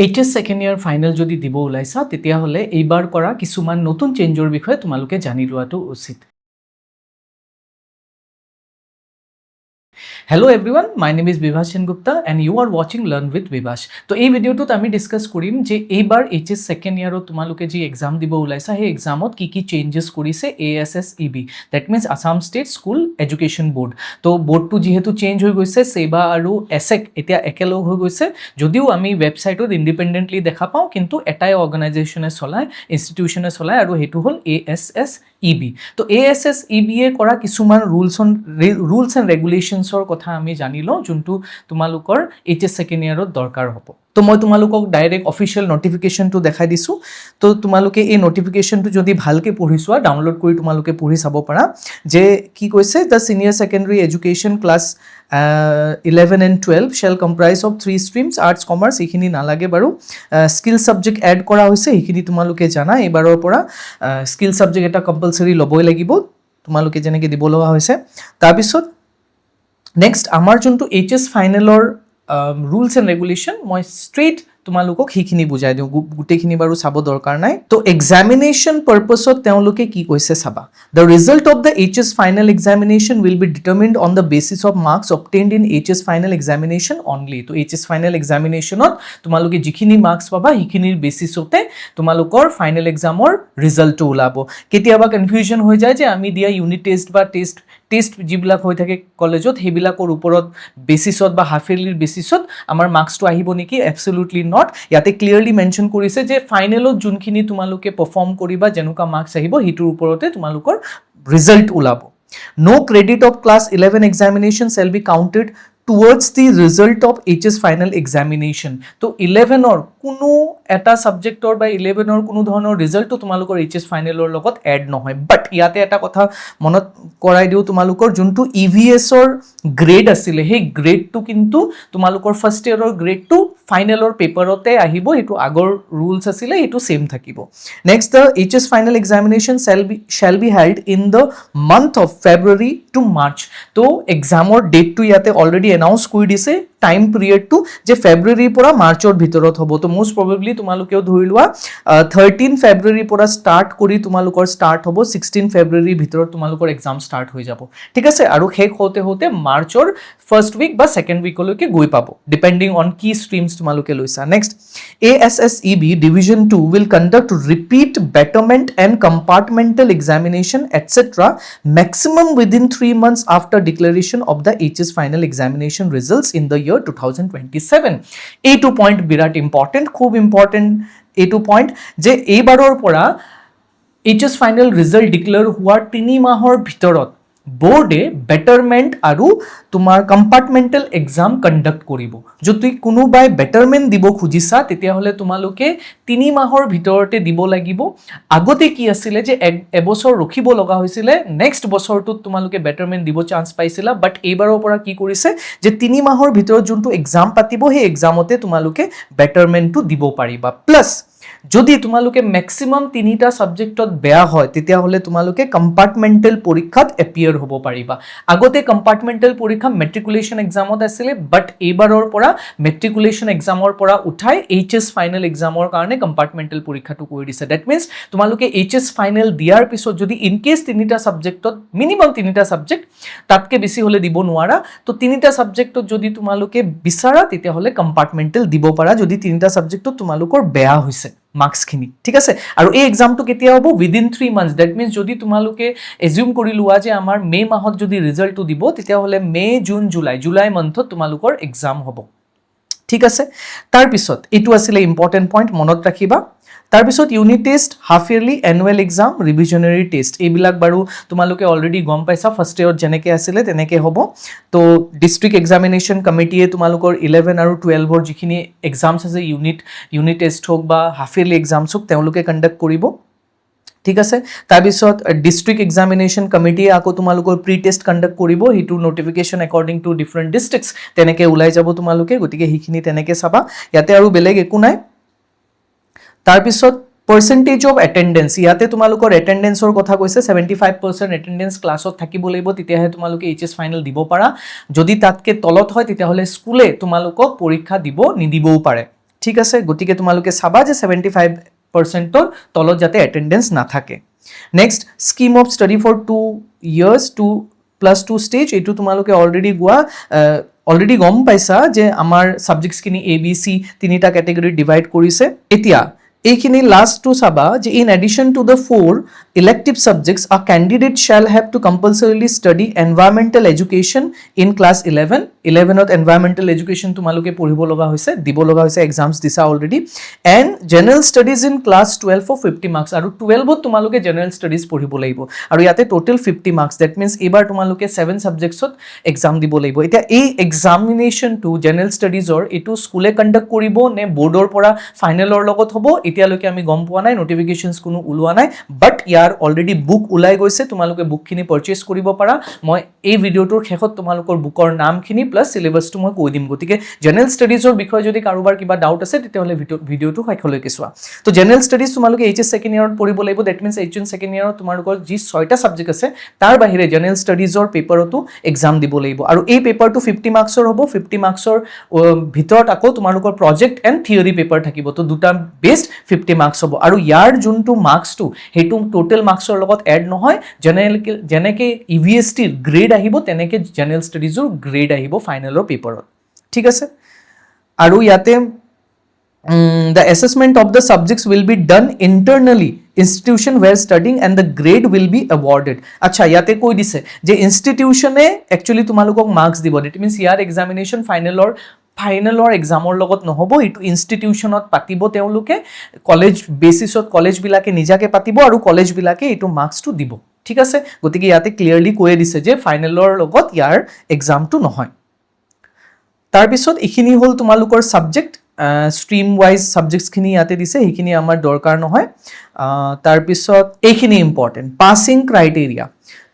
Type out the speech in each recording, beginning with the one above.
HS second year final যদি দিব ওলাইছা তেতিয়াহ'লে এইবাৰ কৰা কিছুমান নতুন চেঞ্জৰ বিষয়ে তোমালোকে জানি লোৱাটো উচিত। Hello everyone, my name is Vivash Gupta and you are watching Learn with Vivash. তো এই ভিডিওটোত আমি ডিসকাস কৰিম যে এইবাৰ এইচএস সেকেন্ড ইয়াৰত তোমালোকে যি এক্সাম দিব ওলাইছা সেই এক্সামত কি চেঞ্জেস কৰিছে ASSEB, that means Assam state school education board. তো বোৰ্ডটো যিহেতু চেঞ্জ হৈ গৈছে, সেবা আৰু এসেক এতিয়া একেলগ হৈ গৈছে, যদিও আমি ৱেবছাইটত ইণ্ডিপেণ্ডেণ্টলি দেখা পাওঁ, কিন্তু এটাই অৰ্গেনাইজেশ্যনে চলায়, ইনষ্টিটিউশ্যনে চলায়, আৰু সেইটো হ'ল ASSEB। তো ASSEB কৰা কিছুমান ৰুলছ এণ্ড ৰেগুলেশ্যনছৰ কথা আমি জানি লওঁ, যোনটো তোমালোকৰ এইচএস সেকেন্ড ইয়াৰত দৰকাৰ হ'ব। তো মই তোমালোকক ডাইৰেক্ট অফিচিয়েল নটিফিকেশ্যনটো দেখাই দিছোঁ। তো তোমালোকে এই নটিফিকেশ্যনটো যদি ভালকৈ পঢ়ি চোৱা, ডাউনলোড কৰি তোমালোকে পঢ়ি চাব পাৰা যে কি কৈছে, the senior secondary education class 11 and 12 shall comprise of 3 streams, arts, commerce, এইখিনি নালাগে বাৰু। স্কিল ছাবজেক্ট এড কৰা হৈছে, সেইখিনি তোমালোকে জানা। এইবাৰৰ পৰা স্কিল ছাবজেক্ট এটা কম্পালচৰি ল'বই লাগিব, তোমালোকে যেনেকৈ দিব লগা হৈছে। তাৰপিছত নেক্সট আমাৰ যোনটো এইচএস ফাইনেলৰ ৰুলছ এণ্ড ৰেগুলেশ্যন, মই ষ্ট্ৰেইট তোমালোকক সেইখিনি বুজাই দিওঁ, গোটেইখিনি বাৰু চাব দৰকাৰ নাই। তো এক্সামিনেশ্যন পাৰ্পছত তেওঁলোকে কি কৈছে চাবা। The result of the HS final examination will be determined on the basis of marks obtained in HS final examination only. তো এইচএছ ফাইনেল এক্সামিনেশ্যনত তোমালোকে যিখিনি মাৰ্কছ পাবা সেইখিনিৰ বেচিছতে তোমালোকৰ ফাইনেল এক্সামৰ ৰিজাল্টটো ওলাব। কেতিয়াবা কনফিউজন হৈ যায় যে আমি দিয়া ইউনিট টেষ্ট বা টেষ্ট যিবিলাক হৈ থাকে কলেজত, সেইবিলাকৰ ওপৰত বেচিছত বা হাফ ইয়াৰলিৰ বেচিছত আমাৰ মাৰ্কছটো আহিব নেকি? এবছলিউটলি নট। ইয়াতে ক্লিয়াৰলি মেনশ্যন কৰিছে যে ফাইনেলত যোনখিনি তোমালোকে পাৰফৰ্ম কৰিবা, যেনেকুৱা মাৰ্কছ আহিব সেইটোৰ ওপৰতে তোমালোকৰ ৰিজাল্ট ওলাব। No credit of class 11 examination shall be counted towards the result of HS final examination. তো 11ৰ কোনো এটা ছাবজেক্টৰ বা 11ৰ কোনো ধৰণৰ ৰিজাল্টটো তোমালোকৰ HS ফাইনেলৰ লগত এড নহয়। বাট ইয়াতে এটা কথা মনত কৰাই দিওঁ, তোমালোকৰ যোনটো EVSৰ গ্ৰেড আছিলে, সেই গ্ৰেডটো কিন্তু তোমালোকৰ ফাৰ্ষ্ট ইয়াৰৰ গ্ৰেডটো ফাইনেলৰ পেপাৰতে আহিব, সেইটো আগৰ ৰুলছ আছিলে, সেইটো সেম থাকিব। Next, the HS final examination shall be held in the month of February to March. তো এক্সামৰ ডেটটো ইয়াতে অলৰেডি এনাউন্স কৰি দিছে, টাইম পিৰিয়ডটো যে ফেব্ৰুৱাৰীৰ পৰা মাৰ্চৰ ভিতৰত হ'ব। তো মোষ্ট প্ৰবেবলি তোমালোকেও ধৰি লোৱা 13 ফেব্ৰুৱাৰীৰ পৰা ষ্টাৰ্ট কৰি তোমালোকৰ ষ্টাৰ্ট হ'ব, 16 ফেব্ৰুৱাৰীৰ ভিতৰত তোমালোকৰ এক্সাম ষ্টাৰ্ট হৈ যাব, ঠিক আছে। আৰু শেষ হওঁতে হওঁতে মাৰ্চৰ ফাৰ্ষ্ট উইক বা ছেকেণ্ড উইকলৈকে গৈ পাব, ডিপেণ্ডিং অন কি ষ্ট্ৰীমছ তোমালোকে লৈছা। Next, ASSEB Division 2 will conduct repeat betterment and compartmental examination etc. maximum within 3 months after declaration of the HS final examination results in the year 2027. এইটো পইণ্ট বিৰাট important, খুব important এইটো point, যে এইবাৰৰ পৰা HS final result declare হোৱাৰ 3 মাহৰ ভিতৰত বোৰ্ডে বেটাৰমেণ্ট আৰু তোমাৰ কম্পাৰ্টমেণ্টেল এক্সাম কণ্ডাক্ট কৰিব। যদি কোনোবাই বেটাৰমেণ্ট দিব খুজিছা তেতিয়াহ'লে তোমালোকে 3 মাহৰ ভিতৰতে দিব লাগিব। আগতে কি আছিলে যে এবছৰ ৰখিব লগা হৈছিলে, নেক্সট বছৰটোত তোমালোকে বেটাৰমেণ্ট দিব চান্স পাইছিলা। বাট এইবাৰৰ পৰা কি কৰিছে যে 3 মাহৰ ভিতৰত যোনটো এক্সাম পাতিব সেই এক্সামতে তোমালোকে বেটাৰমেণ্টটো দিব পাৰিবা। প্লাছ যদি তোমালোকে মেক্সিমাম 3টা ছাবজেক্টত বেয়া হয় তেতিয়াহ'লে তোমালোকে কম্পাৰ্টমেণ্টেল পৰীক্ষাত এপিয়াৰ হ'ব পাৰিবা। আগতে কম্পাৰ্টমেণ্টেল পৰীক্ষা মেট্ৰিকুলেশ্যন এক্সামত আছিলে, বাট এইবাৰৰ পৰা মেট্ৰিকুলেশ্যন এক্সামৰ পৰা উঠাই HS ফাইনেল এক্সামৰ কাৰণে কম্পাৰ্টমেণ্টেল পৰীক্ষাটো কৰি দিছে। ডেট মিনছ তোমালোকে HS ফাইনেল দিয়াৰ পিছত যদি ইনকেছ 3টা ছাবজেক্টত, মিনিমাম 3টা ছাবজেক্ট, তাতকৈ বেছি হ'লে দিব নোৱাৰা, তো 3টা ছাবজেক্টত যদি তোমালোকে বিচাৰা তেতিয়াহ'লে কম্পাৰ্টমেণ্টেল দিব পাৰা, যদি 3টা ছাবজেক্টত তোমালোকৰ বেয়া হৈছে মাৰ্কছখিনি, ঠিক আছে। আৰু এই এক্সামটো কেতিয়া হ'ব? Within 3 months. ডেট মিনছ যদি তোমালোকে এজিউম কৰি লোৱা যে আমাৰ মে' মাহত যদি ৰিজাল্টটো দিব, তেতিয়াহ'লে মে', জুন, জুলাই মান্থত তোমালোকৰ এক্সাম হ'ব, ঠিক আছে। তাৰপিছত এইটো আছিলে ইম্পৰ্টেণ্ট পইণ্ট, মনত ৰাখিবা। তাৰপিছত unit test, half yearly, annual exam, revisionary test, এইবিলাক বাৰু তোমালোকে অলৰেডি গম পাইছা, ফাৰ্ষ্ট ইয়াৰত যেনেকৈ আছিলে তেনেকৈ হ'ব। তো ডিষ্ট্ৰিক্ট এক্সামিনেশ্যন কমিটিয়ে তোমালোকৰ 11 আৰু 12ৰ যিখিনি এক্সামছ আছে, ইউনিট টেষ্ট হওক বা হাফ ইয়াৰলি এক্সামছ হওক, তেওঁলোকে কণ্ডাক্ট কৰিব, ঠিক আছে। তাৰপিছত ডিষ্ট্ৰিক্ট এক্সামিনেশ্যন কমিটিয়ে আকৌ তোমালোকৰ প্ৰি টেষ্ট কণ্ডাক্ট কৰিব, সেইটো notification according to different districts তেনেকৈ ওলাই যাব তোমালোকে, গতিকে সেইখিনি তেনেকৈ চাবা, ইয়াতে আৰু বেলেগ একো নাই। তাৰপিছত পাৰ্চেণ্টেজ অফ এটেণ্ডেঞ্চ, ইয়াতে তোমালোকৰ এটেণ্ডেঞ্চৰ কথা কৈছে, 75% এটেণ্ডেঞ্চ ক্লাছত থাকিব লাগিব, তেতিয়াহে তোমালোকে HS ফাইনেল দিব পাৰা। যদি তাতকৈ তলত হয় তেতিয়াহ'লে স্কুলে তোমালোকক পৰীক্ষা দিব নিদিবও পাৰে। ঠিক আছে, গতিকে তোমালোকে চাবা যে 75%ৰ তলত যাতে এটেণ্ডেঞ্চ নাথাকে। Next scheme of study for 2 years 2+2 stage, এইটো তোমালোকে অলৰেডি গম পাইছা যে আমাৰ ছাবজেক্টছখিনি ABC তিনিটা কেটেগৰীত ডিভাইড কৰিছে। এতিয়া এইখিনি লাষ্টটো চাবা যে in addition to the 4 elective subjects a candidate shall have to compulsorily study environmental education in class 11ত এনভাইৰমেণ্টেল এডুকেশ্যন তোমালোকে পঢ়িব লগা হৈছে, দিব লগা হৈছে, এক্সামছ দিছা already, and general studies in class 12 for 50 marks, আৰু 12ত তোমালোকে জেনেৰেল ষ্টাডিজ পঢ়িব লাগিব, আৰু ইয়াতে টোটেল 50 মাৰ্কছ, ডেট মিনছ এইবাৰ তোমালোকে 7 ছাবজেক্টছত এক্সাম দিব লাগিব। এতিয়া এই এক্সামিনেশ্যনটো জেনেৰেল ষ্টাডিজৰ এইটো স্কুলে কণ্ডাক্ট কৰিব নে বৰ্ডৰ পৰা ফাইনেলৰ লগত হ'ব, এতিয়ালৈকে আমি গম পোৱা নাই, নটিফিকেশ্যনছ কোনো ওলোৱা নাই, বাট ইয়াৰ অলৰেডি বুক ওলাই গৈছে, তোমালোকে বুকখিনি পাৰচেজ কৰিব পাৰা। মই এই ভিডিঅ'টোৰ শেষত তোমালোকৰ বুকৰ নামখিনি প্লাছ চিলেবাছটো মই কৈ দিম, গতিকে জেনেৰেল ষ্টাডিজৰ বিষয়ে যদি কাৰোবাৰ কিবা ডাউট আছে তেতিয়াহ'লে ভিডিঅ'টো শেষলৈকে চোৱা। তো জেনেৰেল ষ্টাডিজ তোমালোকে HS ছেকেণ্ড ইয়াৰত পঢ়িব লাগিব, ডেট মিনছ HS ছেকেণ্ড ইয়াৰত তোমালোকৰ যি 6টা ছাবজেক্ট আছে তাৰ বাহিৰে জেনেৰেল ষ্টাডিজৰ পেপাৰতো এক্সাম দিব লাগিব, আৰু এই পেপাৰটো 50 মাৰ্কছৰ হ'ব। 50 মাৰ্কছৰ ভিতৰত আকৌ তোমালোকৰ প্ৰজেক্ট এণ্ড থিয়ৰী পেপাৰ থাকিব, তো দুটা বেষ্ট 50 মাৰ্কছ হ'ব, আৰু ইয়াৰ যোনটো মাৰ্কছটো সেইটো টোটেল মাৰ্কছৰ লগত এড নহয়, যেনেকৈ EVSTৰ গ্ৰেড আহিব তেনেকৈ জেনেৰেল ষ্টাডিজৰ গ্ৰেড আহিব ফাইনেলৰ পেপাৰত, ঠিক আছে। আৰু ইয়াতে the assessment of the subjects will be done internally institution where studying and the grade will be awarded. আচ্ছা, ইয়াতে কৈ দিছে যে ইনষ্টিটিউচনে একচুৱেলি তোমালোকক মাৰ্কছ দিব, ডেট মিনছ ইয়াৰ এক্সামিনেশ্যন ফাইনেলৰ এক্সামৰ লগত নহ'ব, এইটো ইনষ্টিটিউচনত পাতিব, তেওঁলোকে কলেজ বেচিছত কলেজবিলাকে নিজাকে পাতিব আৰু কলেজবিলাকে এইটো মাৰ্কছটো দিব, ঠিক আছে। গতিকে ইয়াতে ক্লিয়াৰলি কৈয়ে দিছে যে ফাইনেলৰ লগত ইয়াৰ এক্সামটো নহয়। তাৰপিছত এইখিনি হ'ল তোমালোকৰ ছাবজেক্ট, ষ্ট্ৰীম ৱাইজ ছাবজেক্টছখিনি ইয়াতে দিছে, সেইখিনি আমাৰ দৰকাৰ নহয়। তাৰপিছত এইখিনি ইম্পৰ্টেণ্ট, পাছিং ক্ৰাইটেৰিয়া।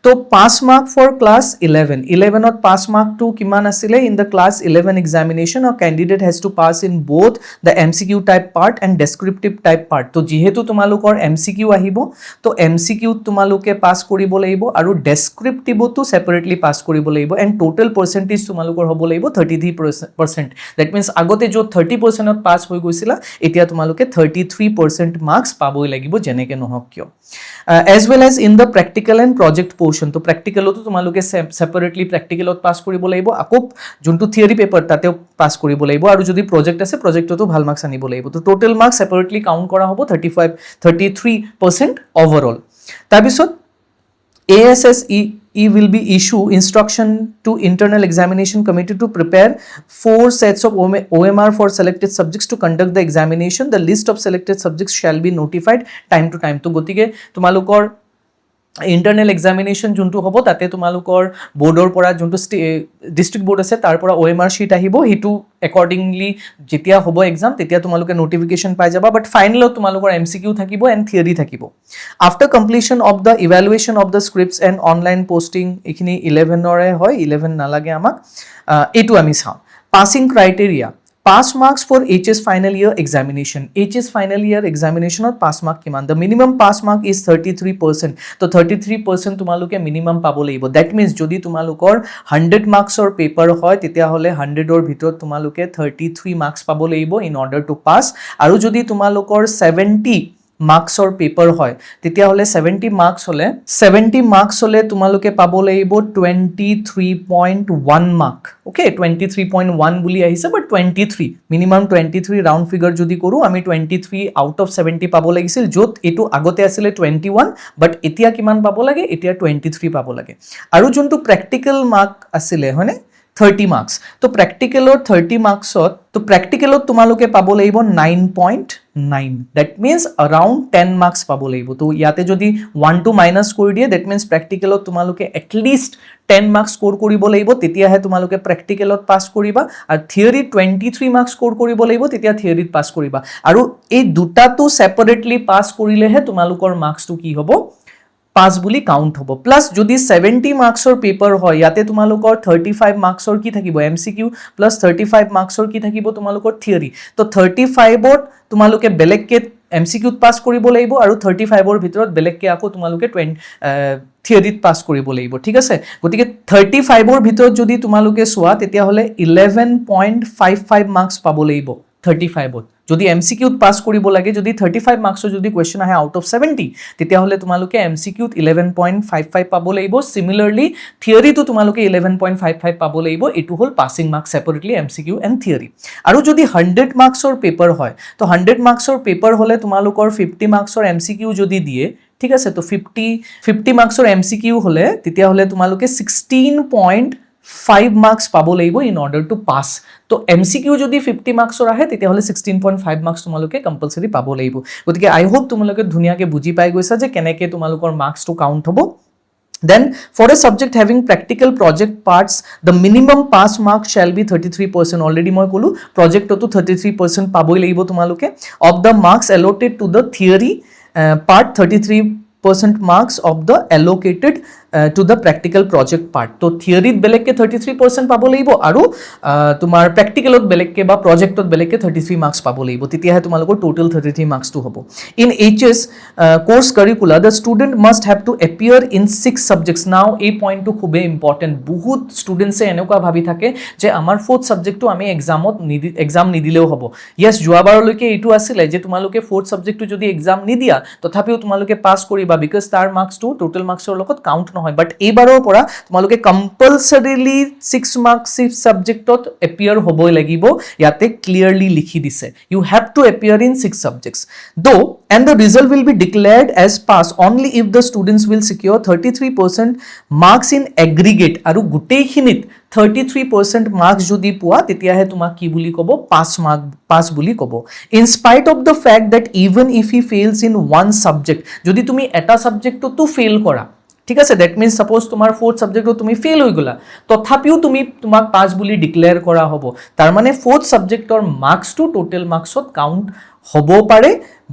তো 5 মাৰ্ক ফৰ ক্লাছ 11ত 5 মাৰ্কটো কিমান আছিলে? In the class 11 examination a candidate has to pass in both the MCQ type part and descriptive type part. তো যিহেতু তোমালোকৰ MCQ আহিব, তো MCQত তোমালোকে পাছ কৰিব লাগিব, আৰু ডেছক্ৰিপটিভতো ছেপাৰেটলি পাছ কৰিব লাগিব, এণ্ড টোটেল পাৰ্চেণ্টেজ তোমালোকৰ হ'ব লাগিব 33%। ডেট মিনছ আগতে য'ত 30%ত পাছ হৈ গৈছিলা, এতিয়া তোমালোকে 33% মাৰ্কছ পাবই লাগিব যেনেকৈ নহওক কিয়। As well as in the practical and project portion, তো প্ৰেক্টিকেলতো তোমালোকে ছেপাৰেটলি প্ৰেক্টিকেলত পাছ কৰিব লাগিব, আকৌ যোনটো থিয়ৰী পেপাৰ তাতেও পাছ কৰিব লাগিব, আৰু যদি প্ৰজেক্ট আছে প্ৰজেক্টতো ভাল মাৰ্কছ আনিব লাগিব। তো টোটেল মাৰ্কছ ছেপাৰেটলি কাউণ্ট কৰা হ'ব 33% অভাৰঅল। তাৰপিছত ASSE will be issue instruction to internal examination committee to prepare 4 sets of OMR for selected subjects to conduct the examination. The list of selected subjects shall be notified time to time. তো গতিকে তোমালোকৰ internal examination যোনটো হ'ব তাতে তোমালোকৰ বৰ্ডৰ পৰা যোনটো ডিষ্ট্ৰিক্ট বৰ্ড আছে তাৰ পৰা OMR শ্বীট আহিব, সেইটো একৰ্ডিংলি যেতিয়া হ'ব এক্সাম তেতিয়া তোমালোকে নটিফিকেশ্যন পাই যাবা, বাট ফাইনেলত তোমালোকৰ MCQ থাকিব এণ্ড থিয়ৰী থাকিব। After completion of the evaluation of the scripts and online posting, এইখিনি 11ৰে হয়, 11 নালাগে আমাক, এইটো আমি চাওঁ। Passing criteria, pass marks for HS final year examination. HS final year এক্সামিনেশ্যনত পাছ মাৰ্ক কিমান? The minimum pass mark is 33%। তো 33% তোমালোকে মিনিমাম পাব লাগিব। ডেট মিনছ যদি তোমালোকৰ 100 মাৰ্কছৰ পেপাৰ হয় তেতিয়াহ'লে 100ৰ ভিতৰত তোমালোকে 33 মাৰ্কছ পাব লাগিব ইন অৰ্ডাৰ টু পাছ, আৰু যদি তোমালোকৰ 70 মাৰ্কছৰ পেপাৰ হয় তেতিয়াহ'লে 70 মাৰ্কছ হ'লে তোমালোকে পাব লাগিব 23.1 মাৰ্ক। অ'কে, 23.1 বুলি আহিছে, বাট 23 মিনিমাম 23 ৰাউণ্ড ফিগাৰ যদি কৰোঁ আমি 23 আউট অফ 70 পাব লাগিছিল, য'ত এইটো আগতে আছিলে 21, বাট এতিয়া কিমান পাব লাগে? এতিয়া 23 পাব লাগে। আৰু যোনটো প্ৰেক্টিকেল মাৰ্ক আছিলে হয়নে 30 মাৰ্কছ, তো প্ৰেক্টিকেলৰ 30 মাৰ্কছত প্ৰেক্টিকেলত তোমালোকে পাব লাগিব 9.9, ডেট মিনছ around 10 মাৰ্কছ পাব লাগিব। তো ইয়াতে যদি 1 মাইনাছ কৰি দিয়ে, ডেট মিনছ প্ৰেক্টিকেলত তোমালোকে এটলিষ্ট 10 মাৰ্কছ স্ক'ৰ কৰিব লাগিব, তেতিয়াহে তোমালোকে প্ৰেক্টিকেলত পাছ কৰিবা, আৰু থিয়ৰীত 23 মাৰ্কছ স্ক'ৰ কৰিব লাগিব, তেতিয়া থিয়ৰীত পাছ কৰিবা, আৰু এই দুটাটো ছেপাৰেটলি পাছ কৰিলেহে তোমালোকৰ মাৰ্কছটো কি হ'ব? পাছ বুলি কাউণ্ট হ'ব। প্লাছ যদি 70 মাৰ্কছৰ পেপাৰ হয়, ইয়াতে তোমালোকৰ 35 মাৰ্কছৰ কি থাকিব? MCQ প্লাছ 35 মাৰ্কছৰ কি থাকিব? তোমালোকৰ থিয়ৰী। তো 35ত তোমালোকে বেলেগকৈ MCQত পাছ কৰিব লাগিব, আৰু 35ৰ ভিতৰত বেলেগকৈ আকৌ তোমালোকে থিয়ৰীত পাছ কৰিব লাগিব, ঠিক আছে। গতিকে 35ৰ ভিতৰত যদি তোমালোকে চোৱা তেতিয়াহ'লে 11.55 মাৰ্কছ পাব লাগিব 35ত। যদি MCQত পাছ কৰিব লাগে, যদি 35 মাৰ্কছৰ যদি কুৱেশ্যন আহে আউট অফ 70, তেতিয়াহ'লে তোমালোকে MCQত 11.55 পাব লাগিব। সিমিলাৰলি থিয়ৰিটো তোমালোকে 11.55 পাব লাগিব। এইটো হ'ল passing marks separately MCQ and theory. আৰু যদি 100 মাৰ্কছৰ পেপাৰ হয়, তো 100 মাৰ্কছৰ পেপাৰ হ'লে তোমালোকৰ 50 মাৰ্কছৰ MCQ যদি দিয়ে, ঠিক আছে, তো 50 মাৰ্কছৰ MCQ হ'লে তেতিয়াহ'লে তোমালোকে 16.5 মাৰ্কছ পাব লাগিব ইন অৰ্ডাৰ টু পাছ। তো MCQ যদি 50 মাৰ্কছৰ আহে তেতিয়াহ'লে 16.5 মাৰ্কছ তোমালোকে কম্পালচৰি পাব লাগিব। গতিকে আই হোপ তোমালোকে ধুনীয়াকৈ বুজি পাই গৈছা যে কেনেকৈ তোমালোকৰ মাৰ্কছটো কাউণ্ট হ'ব। Then for a subject having practical project parts, the minimum pass mark shall be 33%. Already মই ক'লো projectতো 33% পাবই লাগিব তোমালোকে। Of the marks allotted to the theory part, 33% marks of the allocated to the practical project part. তো থিয়ৰিত বেলেগকে 33% পাব লাগিব আৰু তোমাৰ প্ৰেক্টিকেলত বেলেগকে বা প্ৰজেক্টত বেলেগকে 33 মাৰ্কছ পাব লাগিব। তেতিয়াহে তোমালোকৰ টোটেল 33 মাৰ্কছটো হ'ব। In HS course curricula, the student must have to appear in 6 subjects. Now এই পইণ্টটো খুবেই ইম্পৰ্টেণ্ট। বহুত ষ্টুডেণ্টছে এনেকুৱা ভাবি থাকে যে আমাৰ 4th ছাবজেক্টটো আমি এক্সাম নিদিলেও হ'ব। য়েছ, যোৱাবাৰলৈকে এইটো আছিলে যে তোমালোকে 4th ছাবজেক্টটো যদি এক্সাম নিদিয়া তথাপিও তোমালোকে পাছ কৰিবা, বিকজ তাৰ মাৰ্কছটো টোটেল মাৰ্কছৰ লগত কাউণ্ট নহয়। বাট এইবাৰৰ পৰা তোমালোকে কম্পালচৰিলি 6 মাৰ্কছ 6 ছাবজেক্টত এপিয়াৰ হ'বই লাগিব। ইয়াতে ক্লিয়াৰলি লিখি দিছে, you have to appear in 6 subjects though, and the result will be declared as pass only if the students will secure 33% marks in aggregate. আৰু গোটেইখিনিত 33% মাৰ্কছ যদি পোৱা তেতিয়াহে তোমাক কি বুলি ক'ব, পাছ বুলি ক'ব। In spite of the fact that even if he fails in one subject, যদি তুমি এটা ছাবজেক্টতো ফেইল কৰা, ঠিক আছে, ডেট মিনছ ছাপ'জ তোমাৰ 4th ছাবজেক্টত তুমি ফেইল হৈ গ'লা, তথাপিও তোমাক পাছ বুলি ডিক্লেয়াৰ কৰা হ'ব। তাৰমানে 4th ছাবজেক্টৰ মাৰ্কছটো টোটেল মাৰ্কছত কাউণ্ট হ'ব পাৰে,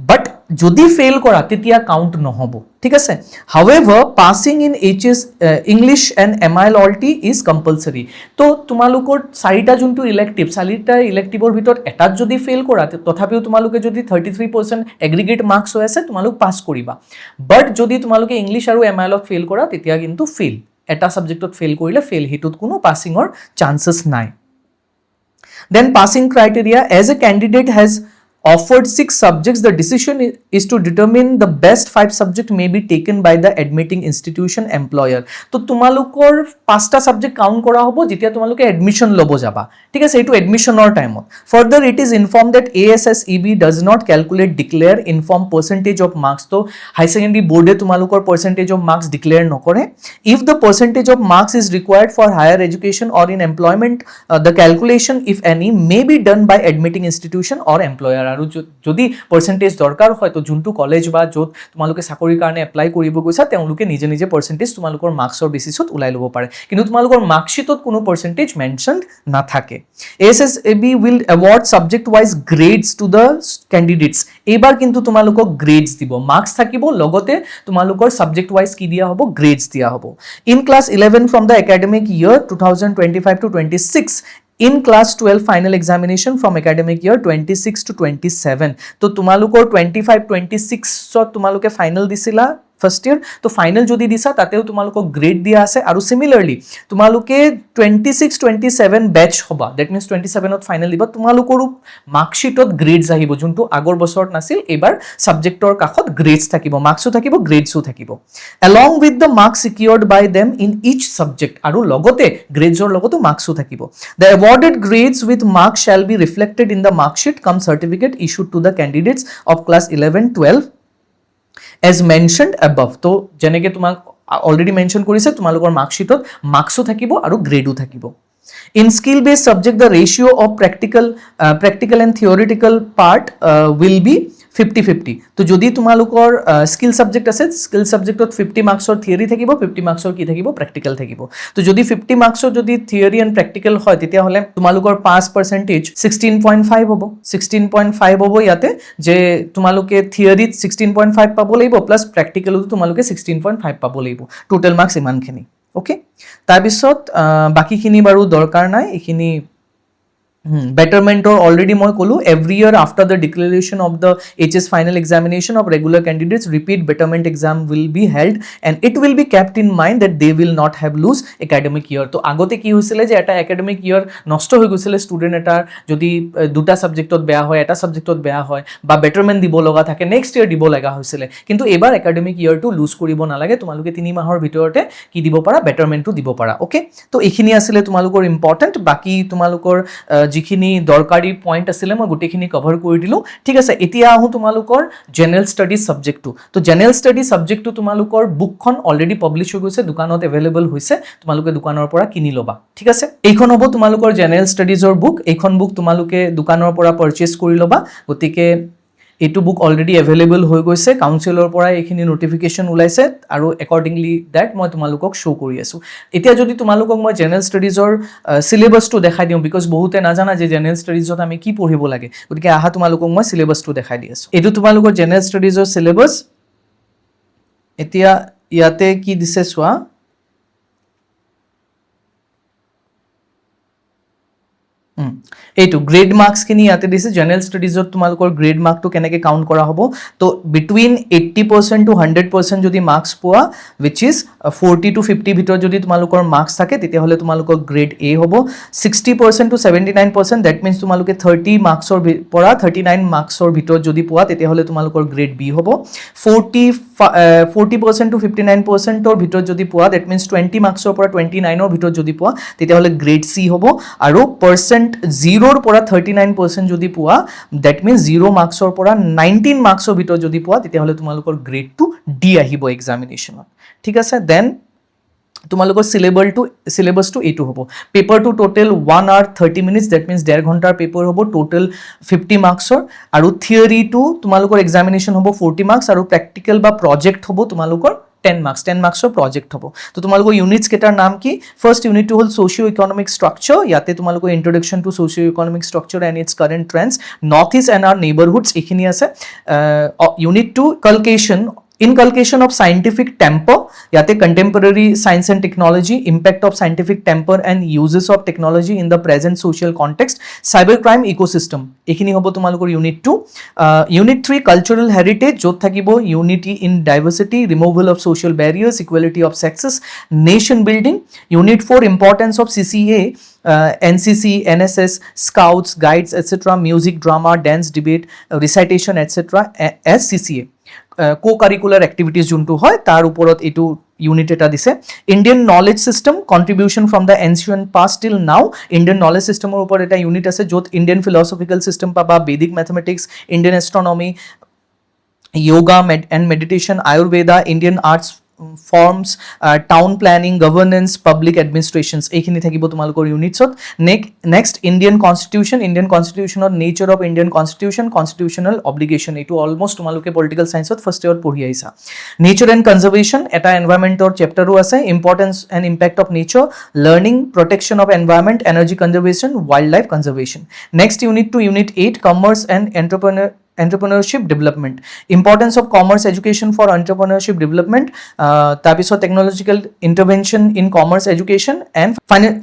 বাট যদি ফেইল কৰা তেতিয়া কাউণ্ট নহ'ব, ঠিক আছে। However passing in HS English and MIL OLT is compulsory. তো তোমালোকৰ 4টা যোনটো ইলেক্টিভ, 4টা ইলেক্টিভৰ ভিতৰত এটাত যদি ফেইল কৰা তথাপিও তোমালোকে যদি 33% এগ্ৰিগেট মাৰ্কছ হৈ আছে তোমালোক পাছ কৰিবা। বাট যদি তোমালোকে ইংলিছ আৰু MILত ফেইল কৰা তেতিয়া কিন্তু ফেইল। এটা ছাবজেক্টত ফেইল কৰিলে ফেইল, সেইটোত কোনো পাছিঙৰ চান্সেছ নাই। Then passing criteria, as a candidate has offered 6 subjects, the decision is to determine the best 5 subject may be taken by the admitting institution employer. তো তোমালোকৰ 5টা সাবজেক্ট কাউন্ট কৰা হ'ব যেতিয়া তোমালোকে এডমিশন ল'ব যাবা, ঠিক আছে, এইটো এডমিশনৰ টাইমত। Further, it is informed that ASSEB does not calculate, declare, inform percentage of marks. তো হাই সেকেন্ডাৰী বোৰ্ডে তোমালোকৰ percentage of marks declare নকৰে। If the percentage of marks is required for higher education or in employment, the calculation, if any, may be done by admitting institution or employer. আৰু যদি percentage দৰকাৰ হয় তো যোনটো college বা য'ত তোমালোকে চাকৰিৰ কাৰণে এপ্লাই কৰিব গৈছা তেওঁলোকে নিজে নিজে পাৰ্চেণ্টেজ তোমালোকৰ মাৰ্কছৰ বেচিছত ওলাই ল'ব পাৰে, কিন্তু তোমালোকৰ মাৰ্কশ্বিটত কোনো পাৰ্চেণ্টেজ মেনশ্যন নাথাকে। ASSEB will award subject wise grades to the candidates. এইবাৰ কিন্তু তোমালোকক গ্ৰেডছ দিব, মাৰ্কছ থাকিব, লগতে তোমালোকৰ সাবজেক্ট ওয়াইজ কি দিয়া হ'ব, গ্ৰেডছ দিয়া হ'ব। In class 11 from the academic year 2025 to 26, in class 12 final examination from academic year 26 to 27. তো তোমালোকৰ 25-26 ত তোমালোকে ফাইনেল দিছিলা ফাৰ্স্ট ইয়াৰ, তো ফাইনেল যদি দিছা তাতেও তোমালোকক গ্ৰেড দিয়া আছে। আৰু সিমিলারলি তোমালোকে 26-27 ব্যাচ হবা, দ্যাট মিনস 27ত ফাইনেল দিবা, তোমালোকৰো মাৰ্কশিটত গ্ৰেডস আহিব, যোনটো আগৰ বছৰত নাছিল। এবাৰ সাবজেক্টৰ কাষত গ্ৰেডস থাকিব, মাৰ্কসও থাকিব, গ্ৰেডসও থাকিব, along with the marks secured by them in each subject. আৰু লগতে গ্ৰেডসৰ লগতো মার্কসও থাকিব। The awarded grades with marks shall be reflected in the mark sheet cum certificate issued to the candidates of class 11-12 as mentioned above. তো যেনেকে তোমাক already mention কৰিছে তোমালোকৰ মাৰ্কশ্বিটত মাৰ্কসও থাকিব আৰু গ্ৰেডো থাকিব। In skill based subject, the ratio of practical and theoretical part will be 50-50. তো যদি তোমালোকৰ স্কিল সাবজেক্ট আছে, স্কিল সাবজেক্টত 50 মাৰ্কছৰ থিয়ৰি থাকিব, 50 মাৰ্কছৰ কি থাকিব, প্ৰেক্টিকেল থাকিব। তো যদি 50 মাৰ্কছৰ যদি থিয়ৰি এণ্ড প্ৰেক্টিকেল হয় তেতিয়াহ'লে তোমালোকৰ পাছ পাৰ্চেণ্টেজ 16.5 হ'ব, 16.5 হ'ব ইয়াতে, যে তোমালোকে থিয়ৰিত 16.5 পাব লাগিব প্লাছ প্ৰেক্টিকেলতো তোমালোকে 16.5 পাব লাগিব, টোটেল মাৰ্কছ ইমানখিনি। ওকে, তাৰপিছত বাকীখিনি বাৰু দৰকাৰ নাই, এইখিনি বেটাৰমেণ্টৰ অলৰেডি মই ক'লোঁ every year after the declaration of the HS final examination of regular candidates repeat betterment exam will be held and it will be kept in mind that they will not have lose academic year. তো আগতে কি হৈছিলে যে এটা academic ইয়াৰ নষ্ট হৈ গৈছিলে student এটাৰ যদি দুটা ছাবজেক্টত বেয়া হয়, এটা ছাবজেক্টত বেয়া হয় বা বেটাৰমেণ্ট দিব লগা থাকে, নেক্সট ইয়াৰ দিব লগা হৈছিলে। কিন্তু এইবাৰ একাডেমিক ইয়াৰটো লুজ কৰিব নালাগে, তোমালোকে 3 মাহৰ ভিতৰতে কি দিব পাৰা, বেটাৰমেণ্টটো দিব পাৰা। অ'কে, তো এইখিনি আছিলে তোমালোকৰ ইম্পৰ্টেণ্ট। বাকী তোমালোকৰ যিখিনি দৰকাৰী পইণ্ট আছিলে মই গোটেইখিনি কভাৰ কৰি দিলোঁ। ঠিক আছে, এতিয়া আহোঁ তোমালোকৰ জেনেৰেল ষ্টাডিজ ছাবজেক্টটো। তো জেনেৰেল ষ্টাডিজ ছাবজেক্টটো তোমালোকৰ বুকখন অলৰেডি পাব্লিছ হৈ গৈছে, দোকানত এভেইলেবল হৈছে, তোমালোকে দোকানৰ পৰা কিনি ল'বা। ঠিক আছে, এইখন হ'ব তোমালোকৰ জেনেৰেল ষ্টাডিজৰ বুক। এইখন বুক তোমালোকে দোকানৰ পৰা পাৰচেজ কৰি ল'বা। গতিকে এইটো বুক অলৰেডি এভেইলেবল হৈ গৈছে, কাউন্সিলৰ পৰা এইখিনি নটিফিকেশ্যন ওলাইছে আৰু একৰ্ডিংলি ডেট মই তোমালোকক শ্ব' কৰি আছোঁ। এতিয়া যদি তোমালোকক মই জেনেৰেল ষ্টাডিজৰ চিলেবাছটো দেখাই দিওঁ, বিকজ বহুতে নাজানা যে জেনেৰেল ষ্টাডিজত আমি কি পঢ়িব লাগে, গতিকে আহা তোমালোকক মই চিলেবাছটো দেখাই দি আছোঁ। এইটো তোমালোকৰ জেনেৰেল ষ্টাডিজৰ চিলেবাছ। এতিয়া ইয়াতে কি দিছে চোৱা, এইটো গ্ৰেড মাৰ্কছখিনি ইয়াতে দিছে। জেনেৰেল ষ্টাডিজত তোমালোকৰ গ্ৰেড মাৰ্কটো কেনেকৈ কাউণ্ট কৰা হ'ব, তো বিটুইন 80% to 100% যদি মাৰ্কছ পোৱা, উইচ ইজ 40 to 50 ভিতৰত যদি তোমালোকৰ মাৰ্কছ থাকে, তেতিয়াহ'লে তোমালোকৰ গ্ৰেড A হ'ব। 60% to 79%, ডেট মিনছ তোমালোকে 30 মাৰ্কছৰ পৰা 39 মাৰ্কছৰ ভিতৰত যদি পোৱা, তেতিয়াহ'লে তোমালোকৰ গ্ৰেড B হ'ব। 40% to 59%ৰ ভিতৰত যদি পোৱা, ডেট মিনছ 20 মাৰ্কছৰ পৰা 29ৰ ভিতৰত যদি পোৱা, তেতিয়াহ'লে গ্ৰেড C হ'ব। আৰু পাৰ্চেণ্ট 0ৰ পৰা 39% যদি পোৱা, ডেট মিনছ 0 মাৰ্কছৰ পৰা 19 মাৰ্কছৰ ভিতৰত যদি পোৱা, তেতিয়াহ'লে তোমালোকৰ গ্ৰেডটো D আহিব এক্সামিনেশ্যনত। ঠিক আছে, দেন তোমালোকৰ চিলেবাছটো এইটো হ'ব। পেপাৰটো total 1 hour 30 minutes, that means 1.5 ঘণ্টাৰ পেপাৰ হ'ব, টোটেল 50 মাৰ্কছৰ। আৰু থিয়ৰিটো তোমালোকৰ এক্সামিনেশ্যন হ'ব 40 মাৰ্কছ, আৰু প্ৰেক্টিকেল বা প্ৰজেক্ট হ'ব তোমালোকৰ 10 মাৰ্কছৰ প্ৰজেক্ট হ'ব। তো তোমালোকৰ ইউনিটছ কেইটাৰ নাম কি? ফাৰ্ষ্ট ইউনিটটো হ'ল ছ'চিঅ' ইকনমিক ষ্ট্ৰাকচাৰ। ইয়াতে তোমালোকৰ introduction to socio' economic structure and its current trends, north east and our neighbourhoods, এইখিনি আছে। Unit 2 inculcation of scientific temper, ইয়াতে contemporary science and technology, impact of scientific temper and uses of technology in the present social context, cybercrime ecosystem, এইখিনি হ'ব তোমালোকৰ unit 2। Unit 3 cultural heritage, য'ত থাকিব unity in diversity, removal of social barriers, equality of sexes, nation building. Unit 4 importance of CCA, NCC, NSS, scouts, guides, etc., music, drama, dance, debate, recitation, etc. as CCA, co-curricular activities যোনটো হয় তাৰ ওপৰত এইটো unit এটা দিছে। Indian knowledge system, contribution from the ancient past till now, Indian knowledge ছিষ্টেমৰ ওপৰত এটা unit আছে, য'ত ইণ্ডিয়ান ফিলচফিকেল ছিষ্টেম পাবা, Vedic mathematics, Indian astronomy, yoga and meditation, ayurveda, indian arts forms, town planning, governance, public administrations, এইখিনি থাকিব তোমালোকৰ ইউনিটছত। Next Indian কনষ্টিটিউশ্যনৰ nature of Indian constitution, constitutional obligation, এইটো অলমষ্ট তোমালোকে পলিটিকেল চায়েন্সত ফাৰ্ষ্ট ইয়াৰত পঢ়ি আহিছা। নেচাৰ এণ্ড কনজাৰ্ভেশ্যন, এটা এনভাইৰমেণ্টৰ চেপ্টাৰো আছে। Importance and impact of nature, learning, protection of environment, energy conservation, wildlife conservation. Next unit 2 unit 8 commerce and entrepreneurship development, importance of commerce education for entrepreneurship development, তাৰপিছত technological intervention in commerce education and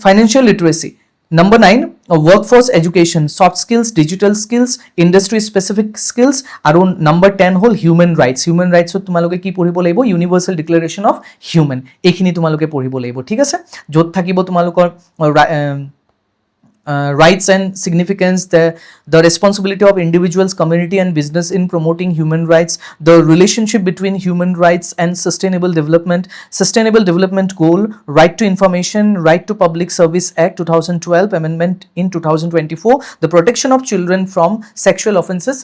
financial literacy. Number 9 workforce education, soft skills, digital skills, industry specific skills. আৰু number 10 হ'ল human rights ত তোমালোকে কি পঢ়িব লাগিব, universal declaration of human, এইখিনি তোমালোকে পঢ়িব লাগিব। ঠিক আছে, য'ত থাকিব তোমালোকৰ rights and significance, the responsibility of individuals, community and business in promoting human rights, the relationship between human rights and sustainable development goal, right to information, right to public service act 2012 amendment in 2024, the protection of children from sexual offences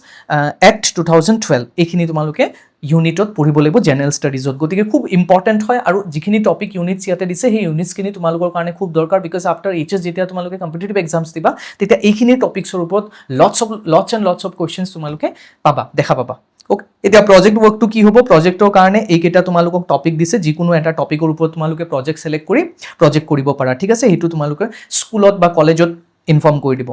act 2012, এইখিনি তোমালোকে ইউনিটত পঢ়িব লাগিব general ষ্টাডিজত। গতিকে খুব important হয়, আৰু যিখিনি topic units ইয়াতে দিছে সেই ইউনিটছখিনি তোমালোকৰ কাৰণে খুব দৰকাৰ, বিকজ আফটাৰ HS যেতিয়া তোমালোকে কম্পিটিটিভ এক্সামছ দিবা, তেতিয়া এইখিনি টপিকছৰ ওপৰত lots and lots of questions তোমালোকে দেখা পাবা। অ'কে, এতিয়া প্ৰজেক্ট ৱৰ্কটো কি হ'ব? প্ৰজেক্টৰ কাৰণে এইকেইটা তোমালোকক টপিক দিছে, যিকোনো এটা টপিকৰ ওপৰত তোমালোকে প্ৰজেক্ট ছিলেক্ট কৰি প্ৰজেক্ট কৰিব পাৰা। ঠিক আছে, সেইটো তোমালোকে স্কুলত বা কলেজত ইনফৰ্ম কৰি দিব।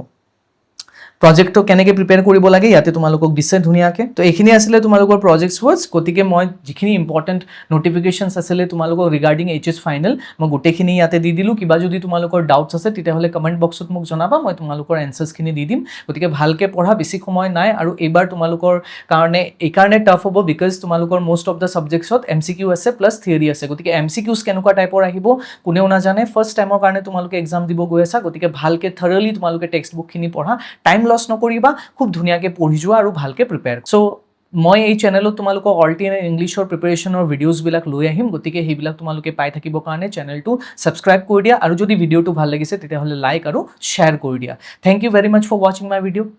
প্ৰজেক্টটো কেনেকৈ প্ৰিপেয়াৰ কৰিব লাগে ইয়াতে তোমালোকক দিছে ধুনীয়াকৈ। তো এইখিনি আছিলে তোমালোকৰ প্ৰজেক্টছ ৱৰ্ডছ। গতিকে মই যিখিনি ইম্পৰ্টেণ্ট নটিফিকেশ্যনছ আছিলে তোমালোকক ৰিগাৰ্ডিং এইচ ফাইনেল মই গোটেইখিনি ইয়াতে দি দিলোঁ। কিবা যদি তোমালোকৰ ডাউটছ আছে তেতিয়াহ'লে কমেণ্ট বক্সত মোক জনাবা, মই তোমালোকৰ এনচাৰ্ছখিনি দি দিম। গতিকে ভালকৈ পঢ়া, বেছি সময় নাই আৰু এইবাৰ তোমালোকৰ কাৰণে এইকাৰণে টাফ হ'ব বিকজ তোমালোকৰ মোষ্ট অফ দ্য ছাবজেক্টছত MCQ আছে প্লাছ থিয়ৰী আছে। গতিকে MCQs কেনেকুৱা টাইপৰ আহিব কোনেও নাজানে, ফাৰ্ষ্ট টাইমৰ কাৰণে তোমালোকে এক্সাম দিব গৈ আছা। গতিকে ভালকৈ থৰলি তোমালোকে টেক্সট বুকখিনি পঢ়া, টাইম লছ নকৰিবা, খুব ধুনীয়াকৈ পঢ়ি যোৱা আৰু ভালকৈ প্ৰিপেয়াৰ। চ' মই এই চেনেলত তোমালোকক অল্টাৰনেট ইংলিছৰ প্ৰিপেৰেশ্যনৰ ভিডিঅ'ছবিলাক লৈ আহিম। গতিকে সেইবিলাক তোমালোকে পাই থাকিবৰ কাৰণে চেনেলটো ছাবস্ক্ৰাইব কৰি দিয়া আৰু যদি ভিডিঅ'টো ভাল লাগিছে তেতিয়াহ'লে লাইক আৰু শ্বেয়াৰ কৰি দিয়া। Thank you very much for ৱাচিং মাই ভিডিঅ'।